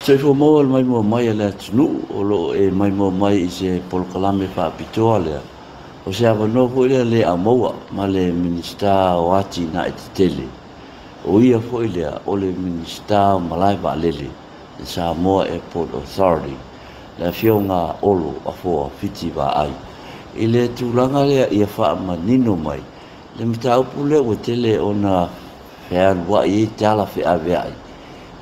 Se fo mo mai mo mai le tnu o lo e mai mo mai I se polkalame fa pitoa le. O se ava no fo le a moa ma le minista o ati na e tele. O ia fo o le minista malai va lele. Le Samoa Airport Authority. La fionga olo a fo fiti va ai. I le tūlanga lea ia wha manino mai. Le mita upu lea o tele o na whean wa I te ala whea veai.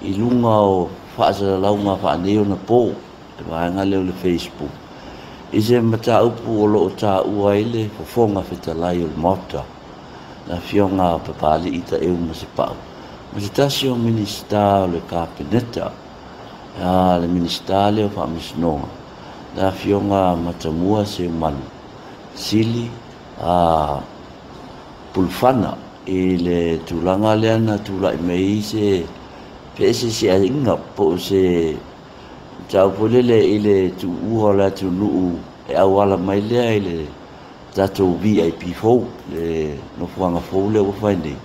I lunga o whaasara launga wha aneo na pō. E waanga leo le Facebook. I se mita upu o lo o tā ua ile o fonga whetalai o le mota. Na whionga o papali ita eu ma se pau. Ma se tasi o minista o le kāpeneta. Le minista leo wha misnonga. Na whionga matamua se manu. Sili pulfana I le tūlanga lea na tūlai mei se pese se a inga po se tau polele I le tu uha la tu nuu e awala mai lea I le tatou VIP fou le no fuanga fou le wafaini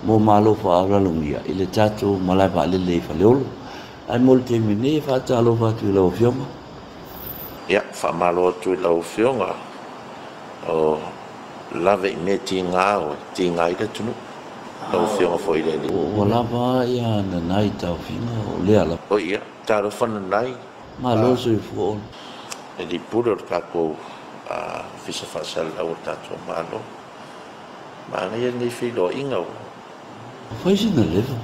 mo malo fa alalungia I le tatou malai pa lele I faleolo ai mo le temene fa talo fa tu lau fionga ia fa malo tu lau fionga o lave I me tinga o tinga I le tunu lau fionga fo I le ni o lava ia na nai tau finga o lea la o ia taro whana nai malo so I fuon e li puro kako fisa whasal au tato malo ma ngai ngai whilo inga o whaisi na lewa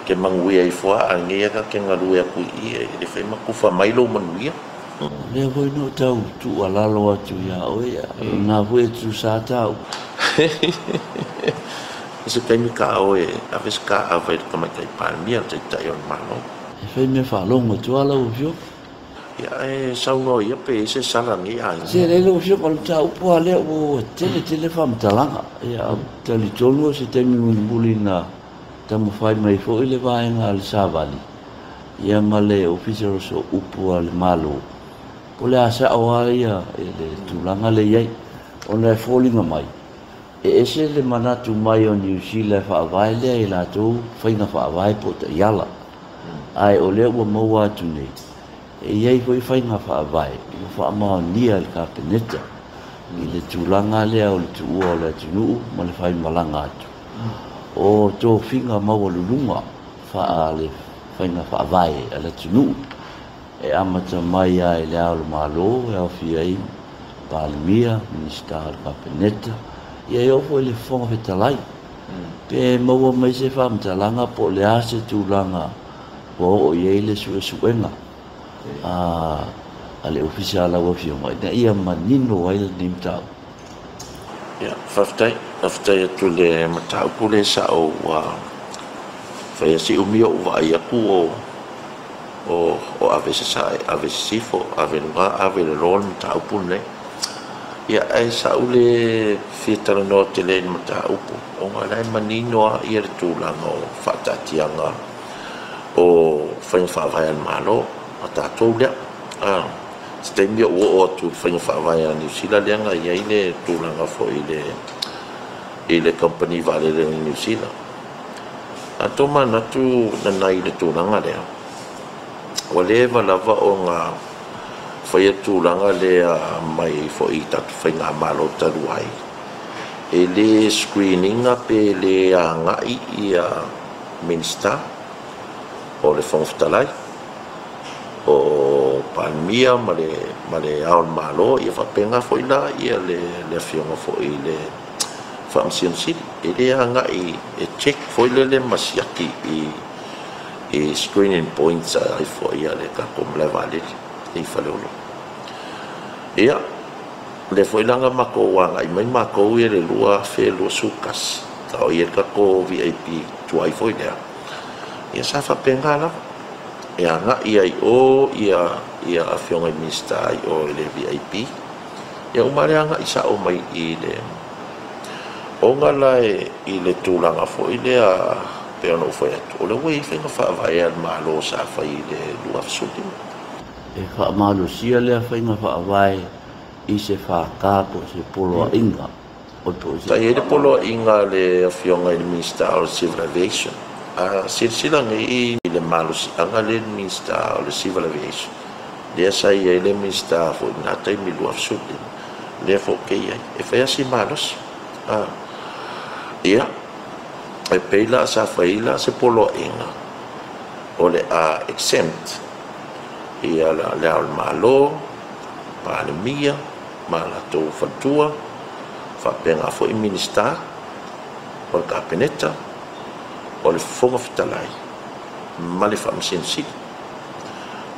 ke mangui ai fua a ngai ka ke ngarue a kui I le whai makufa mailo manuia lea voi no tau tu alalo atu ia oia na voi tu sa tau se kai mi ka o a ves ka a vai ka mai kai palmia te tai on malo e whai me whalonga tu ala o fio ia e sauno ia pe se sala ni ai se le lo fio kal tau po ale o tele fam talanga ia tali tonu se temi mulina tamu fai mai fo ile vaenga al savali ia male officer so upu al malo pole asa o ia ele tulanga le ia ona falling mai e ese le manatu mai o New Zealand fa vai le la tu fainga fa vai po te yala ai o le o mo wa tu nei e ia foi fainga fa vai fa ma ni al kapeneta I le tulanga le o le tu o le tu mo le fai malanga atu o to finga ma o lunga fa ale fainga fa vai ala tu e amata mai ai le ao malo e au fiai palmia minista al kapeneta ia yo foi le fonga vetalai pe mo mai se fa mtalanga po le ase tulanga po o ye le suenga ale ofisiala wa fio mai ia manino ai le nimtau ia faftai tu le matau pule sa o fai si umio wa ia ku o ave sa ave sifo ave nga ave le rol matau pule ia ai sa ule fitara no tele matau pu o ngai manino ia tu la no fatatianga o fai fa vai malo ata to le stemio o tu fai fa vai ni sila le nga ia ile tu la nga fo ile company vale le New Zealand ato mana tu na nai le tu la nga le whatever lava o nga fai tu la nga le mai fo I tatu fai nga malo taru ai e le screening a pe le nga ia minsta o le fonftalai o palmia male aon malo ia fa penga fo ila ia le fionga fo ile fa msion si ile nga I check fo ile le masiaki I screening points ai fo ia le ka kom le vale I fa le ia le fo ila nga mako wa ngai mai mako ia le lua fe lo sukas tau ia ka ko VIP tuai fo ile ia sa fa penga la ia nga ia ia afionga minista o le VIP ia umare nga isa o mai I le o nga lai I le tulanga fo ile a pe ono fo atu o le wei fenga fa vai al malo sa fa I le lua fsudi e fa malo sia le fainga fa vai I se fa ka po se polo inga o to se ta ele polo inga le afionga minista o civil aviation silsila ngai le malus angale minister o le civil aviation dia saya le minister fo na tai mi lu afsut le fo ke e fa si malus ia e peila sa faila se polo inga o le exempt ia la al malo pa le mia mala to fatua fa penga fo i minister o kabineta o le fonga fitalai ma le whaamsensi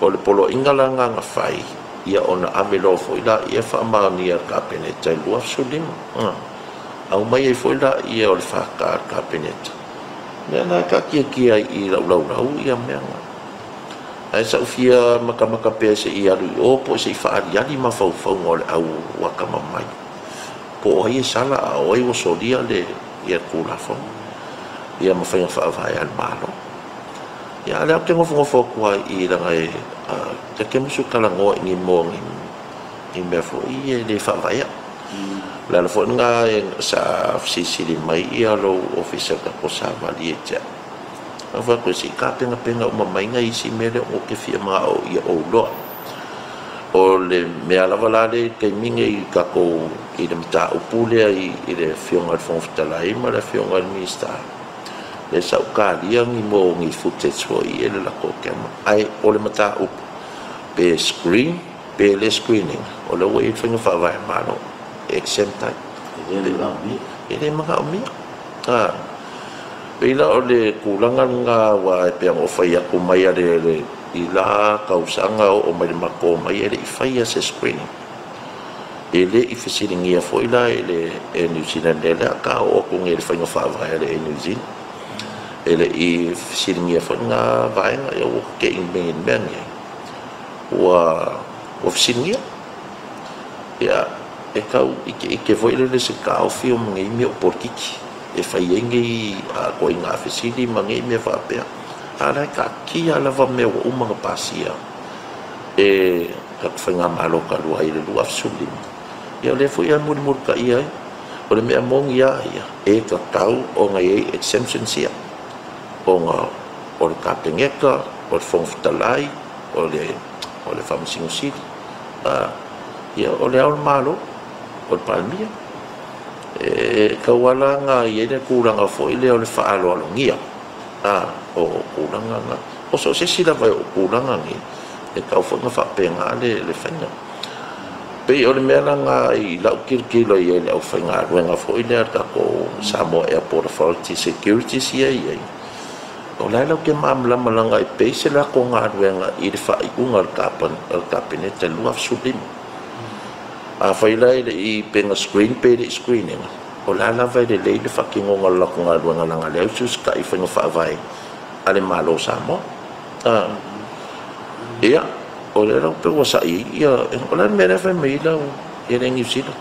o le polo ingalanga nga whai ia ona avelo foila ia whaamani ar kapeneta i lua sulima au mai e foila ia o le whaka ar kapeneta mea na ka kia i lau ia mea nga ai sa ufia maka pea se i alu i opo se i whaariani ma fau o le au waka mamai po o ai e sala a o ai o solia le ia kula fonga ia mawhainga whaavai al malo. Ia leo te ngofo kua i langa e te kemusu kalangoa ingi mo i mea fo i e le whaavai. Lala fo nga sa sisili mai i alo ofisa ka po sa vali e tia. Awa koe si ka penga umamainga i si mele o ke fia maa o i o loa. O le mea lavalale kei minge i kako i le mta upulea i le fionga le fonfitalai ma le fionga le minister. Le sau kālia ngi mo ngi footage fo i ele lako kema. Ai o le mata up pe screen, pe le screening. O le wei whinga whawai mano. Exempt tai. Ele mga omia. Peila o le kulangan nga wa e peang o whai aku mai ale i la kausanga o mai le mako mai ele i whai se screening. Ele i whisiringia fo ila ele e New Zealand ele a ka o kung ele whinga whawai ele e New Zealand. Ele i siringia fo nga vaenga e o ke inmen men wa siringia ya e kau i ke foi le se ka o fio ngi mi o porkiki e fai ngi a ko inga fisili mangi me fa pe ala ka ki ala va me o uma pasia e ka fanga malo ka lu ai le lu afsuli ya le foi an mur ka ia o le me among ia e ka kau o ngai exemption sia o le kapengeka, o le fonfitalai, o le whamsingusiri, o le aol malo, o le palmia. Kawala nga i ene kuranga fo i leo le whaalo alongia. O kuranga nga. O so se sila vai o kuranga ni, e kau whanga whapenga le whainga. Pei o le mea nga i lau kirikilo i ene au whainga ruenga fo i lea kako Samoa Airport Authority Security siya i o lai lau ke maamlama langa i peise la ko ngā ruenga i le whaiunga al kapeneta lua sulim. A whailai le i penga screen pe le screening. O lai la vai le le whakingonga la ko ngā ruenga langa leo sus ka i whainga whaavai ale malo Samoa. Ia, o le lau pe wasai, ia, o lai mea whai mei lau i le New Zealand.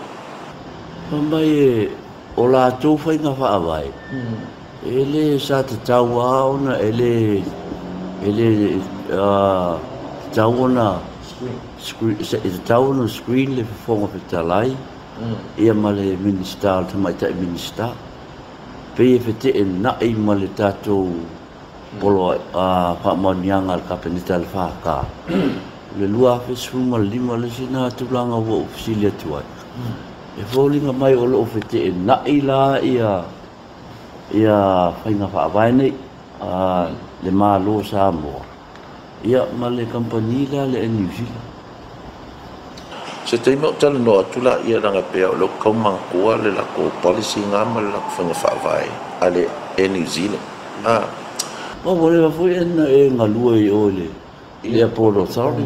Mamai e o la tū whainga whaavai. Ele sa te tau aona, ele tau ona screen le whonga petalai, ia ma le minister, tamai tai minister. Pei e whete e nai ma le tātou polo whaamanianga al kapeneta le whaka. Le lua whesuma lima le sina tulanga wa ofisilia tuai. E wholinga mai o lo whete e nai la ia whainga whaavai nei le malo Samoa. Ia ma le company la le New Zealand. Se te imo tala no atula ia ranga pea o lo kaumangkua le lako policy ngama le lako whainga whaavai ale e New Zealand. Ma wale wa fui ena e ngalua i ole ia polo sorry.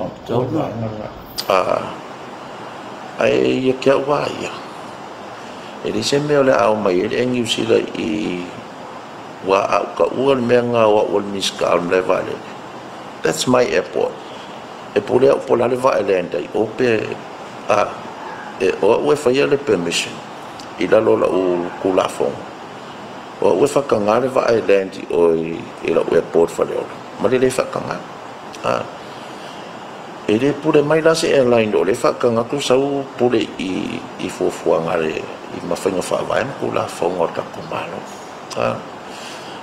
Ai ia kia wa ia. E li se mea le au mai e New Zealand i wa au ka ua le mea ngā wa ua le miska au le vale. That's my airport. E pole au pola le va elenda i ope e o ue whaia le permission i lalo la u kulafong. O ue whakanga le va elendi o i la u airport whaleo. Ma le whakanga. E le pule mai la se airline o le whakanga ku sau pule i fuafuanga le i mawhainga whaavai ma kulafong o takumalo.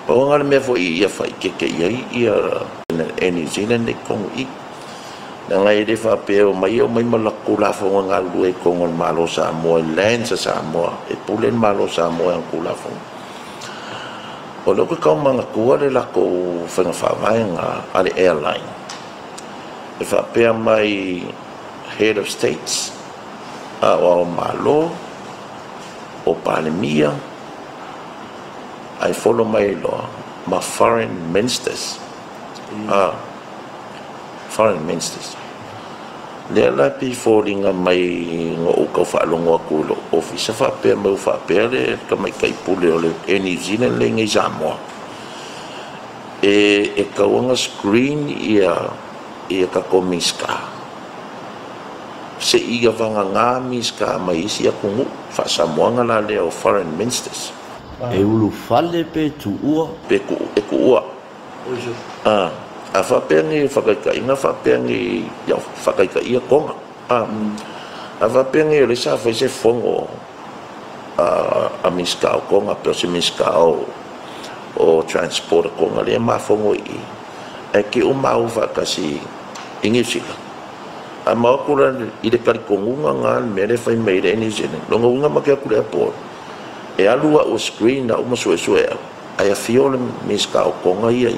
O ngale me fo ia fa ke ia na New Zealand e kongo I na ngai de fa pe o mai malaku la fo nga lu e kongo malo Samoa land sa Samoa e pulen malo Samoa ang kula fo o lo ko manga kua le la ko fa vai nga ale airline e fa pe mai head of states o malo o palemia I follow my law ma foreign ministers foreign ministers le la pi falling mai ngo ko fa longo ko office fa pe mo fa pe le ka mai kai pule le New Zealand le ngai Samoa e ka wanga screen ia ka komiska se iga vanga ngamiska mai sia kungu fa Samoa ngala le o foreign ministers e ulu fale pe tu ua pe ku e ku ua a fa pengi fa ka inga fa pengi ya fa ka ia konga a fa pengi le sa fa se fongo a miska konga pe se miska o transport konga le ma fongo I e ki o mau fa ka si ingi sila a ma ko I de kali konga ngal me le fa me le ni jene longa unga ma ka ku le airport e alua o screen na uma sue ai a fiola miska o konga ia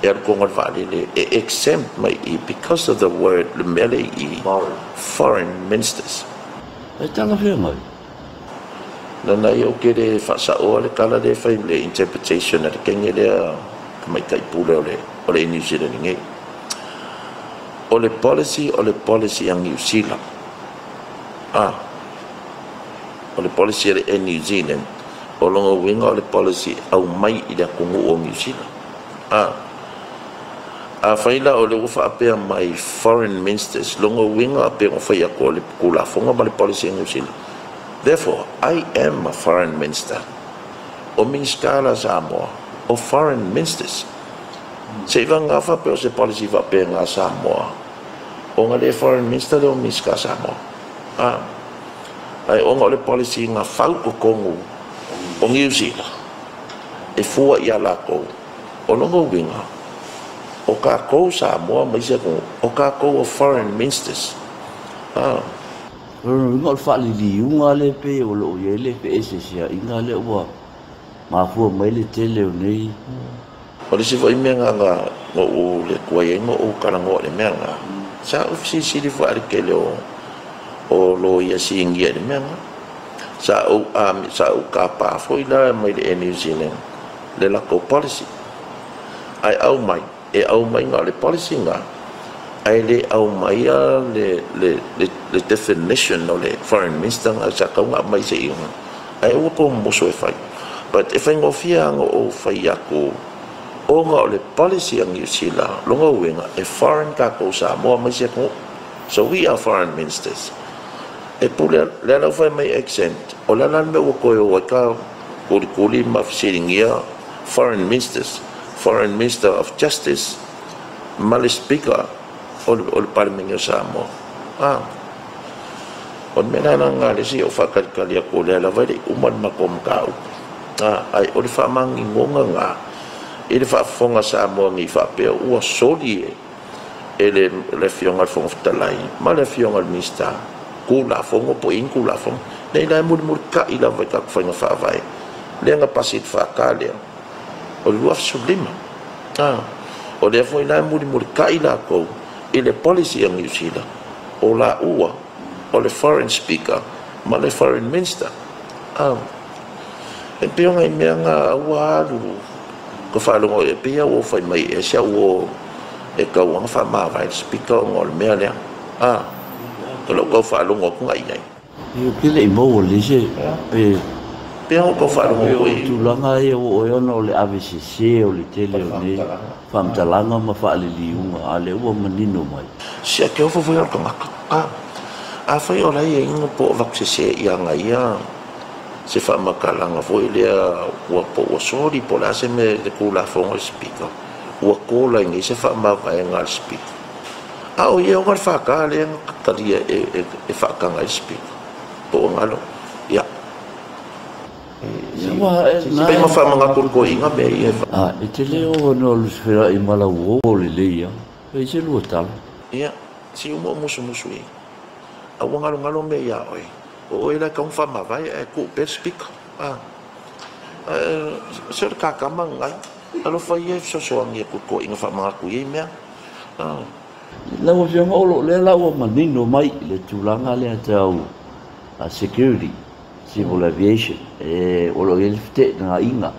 e al konga vale le exempt mai because of the word le mele foreign ministers e tanga fia mai na yo ke de fa sa o le kala de fa le interpretation na kenge le mai kai pule o le New Zealand ngai o le policy ang New Zealand o le policy e New Zealand o longa winga o le policy au mai I le kungu o New Zealand a faila o le ufa apea mai foreign ministers longa winga apea o fai ako le kula fonga ma le policy e New Zealand therefore I am a foreign minister o minskala Samoa o foreign ministers se iwa nga fa peo se policy va apea nga Samoa o nga le foreign minister le o minska Samoa ai onga le policy nga fau o kongo o New Zealand e fua ia la ko o longo winga o ka ko Samoa mai se ko o ka ko foreign ministers ngol fa li unga le pe o lo ye le pe ese sia inga le wa ma fu mai le tele o nei o le se foi me nga o le kuai ngo o kala ngo le me nga sa ofisi di fa ke le o lo ia singia de menga sa o ka pa foi la mai de New Zealand le la ko policy ai au mai nga le policy nga ai le au mai le definition no le foreign minister nga sa ka nga mai se inga ai o po mo so fai but if I ngofia o fai ako o nga le policy ang New Zealand longa winga e foreign ka ko sa mo mai se ko so we are foreign ministers e pule le la fai mai accent o la me o ko o ka kuli ma fisingia foreign minister of justice male speaker o parliament Samoa o mena nga le si o fakal kali ko le la vai uman makom ka ai o fa mang ngonga nga e fa fonga Samoa ngi fa pe o soli e le fionga fonga talai ma le fionga mista kula fongo po in kula fong nei la mul ka ila vai ka fa fa vai le nga pasit fa ka le o luaf sublima o le foi la mul ka ila ko ile policy ang New Zealand o la ua o le foreign speaker ma le foreign minister e pe nga me nga wa lu ko fa lo e pe o fa mai e sia o e ka wa fa ma vai speaker ngol me le kalau kau falu ngok ngai ngai. Yo kile mo le je pe o kau falu ngok tu langa ye o no le ABCC o le tele o ne fam talanga ma fa le liunga ale o menino mai. Sia ke o fo fo ko ngaka. A fa yo la ye ngo po vaccine ya ngai ya. Se fa makalanga fo ile o po o sori po la se me de kula fo ngo speaker. O ko la ngi se fa ma va ngal speaker. O ia o fa ka le taria e fa ka ngai speaker. Po ngalo. Ya. Ya wa Pe ma fa manga ko inga be ia. e te leo no lu sfera I mala wo le leia. E se lu tal. Ia, si umo musu I. A wanga ngalo me ia oi. O ila ka fa ma vai e ku per speak. Se ka kama ngai. Alo fa ia so ngi ko inga fa manga ku ia me. La wo fianga o le la wo manino mai le tulanga le tau a security civil aviation o lo ele fite na inga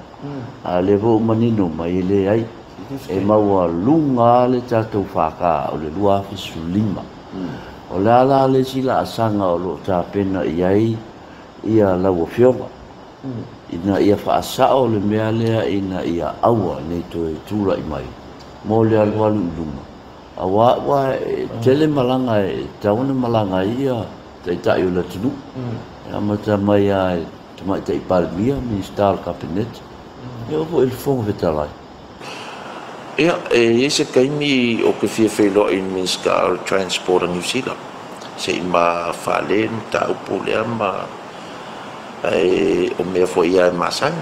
a le vo manino mai le ai e maua lunga le tatou whaka o le lua fisulima o le ala le sila asanga o lo ta pena iai ia la wo fianga ina ia whaasao le mea lea ina ia aua nei toe tula I mai mo le alualu lunga wa tele malanga tauna malanga ia tai o la tunu mata mai ai mai tai palmia minister cabinet eu vou ele foi vetalai ia ese kaimi o ke fie lo in minister transport New Zealand se ma falen ta upule ma o me foi ia masan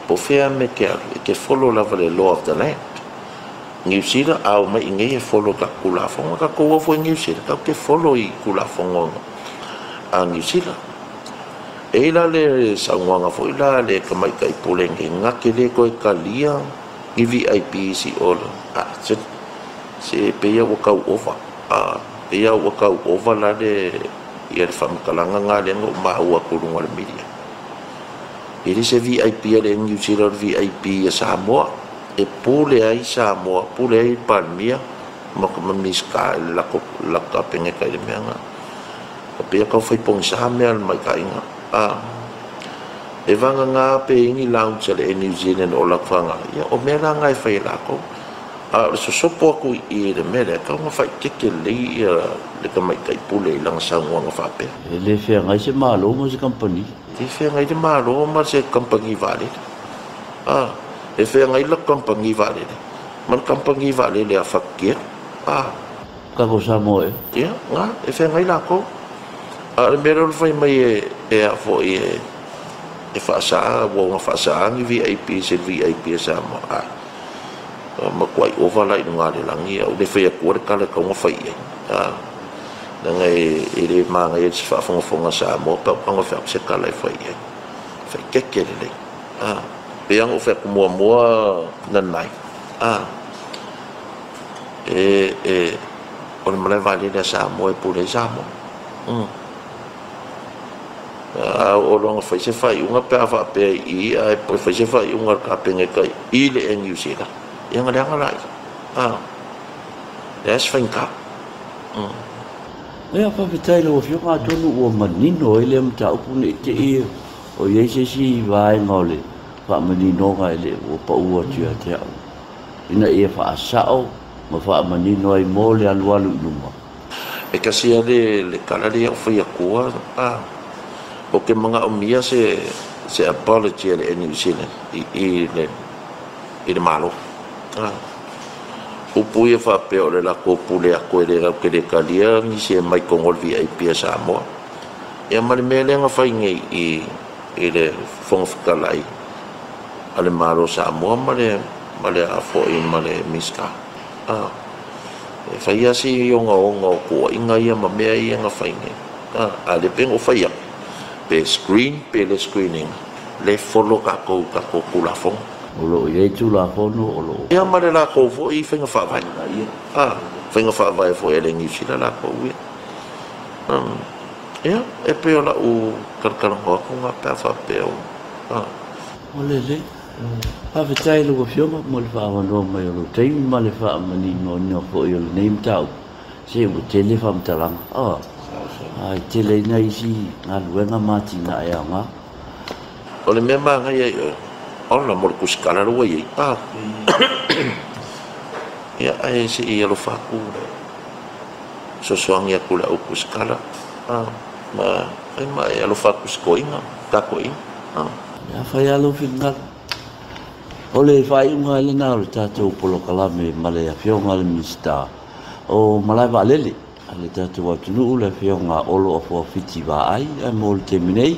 po fea me ke follow la law of the land New Zealand au mai ngai follow ka kula fonga ka ko fo New Zealand ka ke follow I kula fonga a New Zealand e la le sangwanga fo la le ka mai kai pulenge ngake le ko ka lia I VIP si ola se pe ya waka over pe ya waka over la le ia fam kalanga ngale ngo ma wa kulunga le media ele se VIP le New Zealand VIP Samoa e pule ai Samoa pule ai Palmia ma miska la ka penge kai le menga pe ka foi pong sa mel mai ka inga e vanga nga pe ingi lounge le New Zealand o la fanga ya o mela ngai fai la ko so sopo ku I le mele ka nga fai ke le ka mai kai pule lang sang wa nga fa pe le fe ngai se malo mo se company ti fe ngai de malo ma se company vale e fe ngai la company vale man company vale le afakir ka ko sa mo ya nga e fe ngai la ko le mero fai mai a fo e fa sa wo nga fa sa ngi VIP se VIP sa mo ma kwai overlight nga le langi o le fe ko ka le ko fai na ngai ele ma ngai fa fonga sa mo pa nga fa se ka le fai fa ke le pe yang o fe ko mo nan nai on me vale de sa mo e pour les amo o longa fai se fai unga pe ava pe I ai po fai se fai unga ka penge kai I le New Zealand yang ada ngalai es finka e fa vitai lo fio ka tonu o manino ele mta upune te I o ye se si vai ngole fa manino ga ele o pa u tia te ina e fa sao ma fa manino ai mo le alu luma e kasi le kala le o fai akua o ke mga umia se apology le New Zealand I le malo upu ia fa pe o le la ko pule a ko le ke le kalia ni se mai kongol VIP Samoa e mali mele nga fai ngai I le fongalai ale malo Samoa male a fo I male miska e fai asi yo nga ko inga ia ma me ia nga fai ngai ale pengo fai pe screen pe le screening le follow ka ko kula fong o lo ye tu la fono o lo ia mare la ko fo I fenga fa vai fenga fa vai fo ele New Zealand la ko wi ia e pe ola u karkar ho ko nga pa fa pe o le ha vitai lo fio mo le fa no mai lo tei ma le fa mani no fo yo name tau se o telefon talang ai tele nei si nga luenga mati na ia nga o le mema nga ia ona mo ku skala ro ia ia ai si ia lo fa ku so soang ia ku la ku skala ma ai ma ia lo fa ku skoinga ta ko ya fa ia lo final ole fai unga le na o tatou polo kalame male a fionga le mista o malai va lele ale tatou atunu le fionga olo o fo fiti va ai mo le terminei